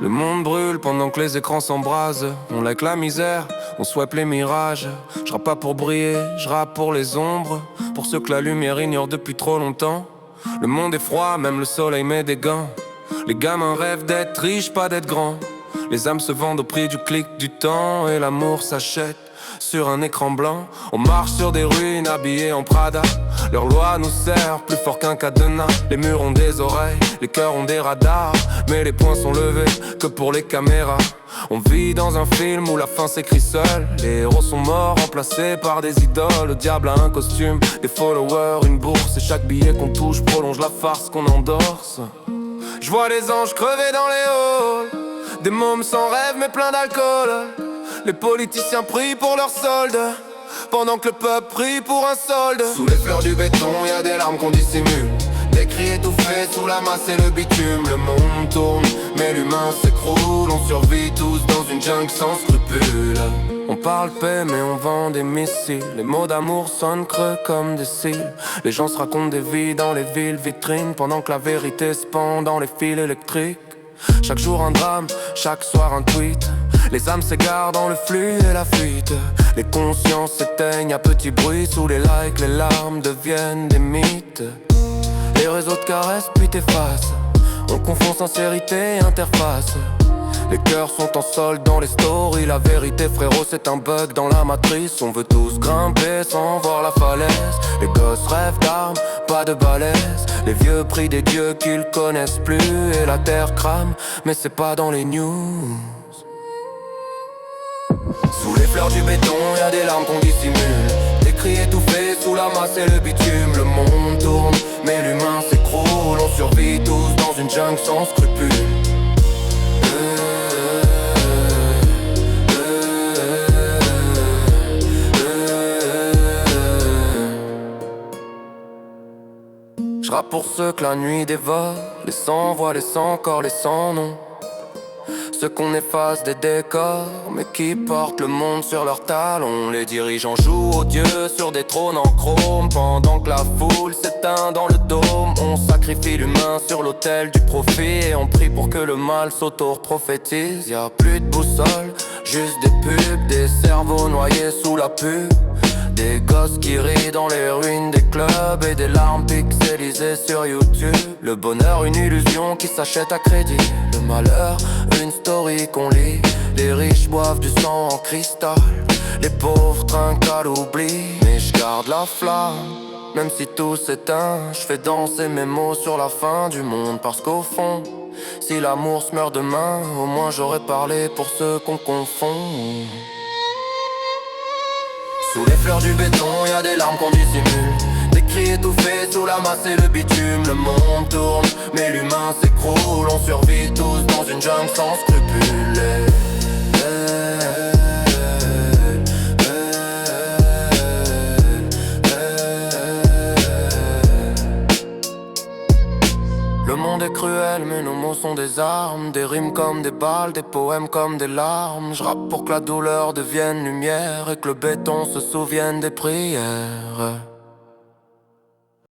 Le monde brûle pendant que les écrans s'embrasent. On like la misère, on swipe les mirages. Je rappe pas pour briller, je rappe pour les ombres. Pour ceux que la lumière ignore depuis trop longtemps. Le monde est froid, même le soleil met des gants. Les gamins rêvent d'être riches, pas d'être grands. Les âmes se vendent au prix du clic du temps. Et l'amour s'achète sur un écran blanc. On marche sur des ruines habillées en Prada. Leur loi nous sert plus fort qu'un cadenas. Les murs ont des oreilles, les cœurs ont des radars. Mais les poings sont levés que pour les caméras. On vit dans un film où la fin s'écrit seule. Les héros sont morts, remplacés par des idoles. Le diable a un costume, des followers, une bourse. Et chaque billet qu'on touche prolonge la farce qu'on endorse. Je vois les anges crever dans les halls. Des mômes sans rêve mais plein d'alcool. Les politiciens prient pour leur solde, pendant que le peuple prie pour un solde. Sous les fleurs du béton, y'a des larmes qu'on dissimule. Des cris étouffés sous la masse et le bitume. Le monde tourne, mais l'humain s'écroule. On survit tous dans une jungle sans scrupules. On parle paix mais on vend des missiles. Les mots d'amour sonnent creux comme des cils. Les gens se racontent des vies dans les villes vitrines, pendant que la vérité se pend dans les fils électriques. Chaque jour un drame, chaque soir un tweet. Les âmes s'égarent dans le flux et la fuite. Les consciences s'éteignent à petit bruit. Sous les likes, les larmes deviennent des mythes. Les réseaux te caressent puis t'effacent. On confond sincérité et interface. Les cœurs sont en solde dans les stories. La vérité frérot c'est un bug dans la matrice. On veut tous grimper sans voir la falaise. Les gosses rêvent d'armes, pas de balaises. Les vieux prient des dieux qu'ils connaissent plus. Et la terre crame, mais c'est pas dans les news. Sous les fleurs du béton, y'a des larmes qu'on dissimule. Des cris étouffés sous la masse et le bitume. Le monde tourne, mais l'humain s'écroule. On survit tous dans une jungle sans scrupules. Je rappe pour ceux que la nuit dévore. Les sans voix, les sans corps, les sans nom. Ceux qu'on efface des décors, mais qui portent le monde sur leurs talons. Les dirigeants jouent aux dieux sur des trônes en chrome, pendant que la foule s'éteint dans le dôme. On sacrifie l'humain sur l'autel du profit, et on prie pour que le mal s'auto-prophétise. Y'a plus de boussole, juste des pubs, des cerveaux noyés sous la pub. Des gosses qui rient dans les ruines des clubs et des larmes pixelisées sur YouTube. Le bonheur, une illusion qui s'achète à crédit. Le malheur, une story qu'on lit. Les riches boivent du sang en cristal. Les pauvres trinquent à l'oubli. Mais je garde la flamme, même si tout s'éteint. Je fais danser mes mots sur la fin du monde. Parce qu'au fond, si l'amour se meurt demain, au moins j'aurais parlé pour ceux qu'on confond. Sous les fleurs du béton, y'a des larmes qu'on dissimule. Des cris étouffés sous la masse et le bitume. Le monde tourne, mais l'humain s'écroule. On survit tous dans une jungle sans scrupules. Le monde est cruel, mais nos mots sont des armes. Des rimes comme des balles, des poèmes comme des larmes. Je rappe pour que la douleur devienne lumière et que le béton se souvienne des prières.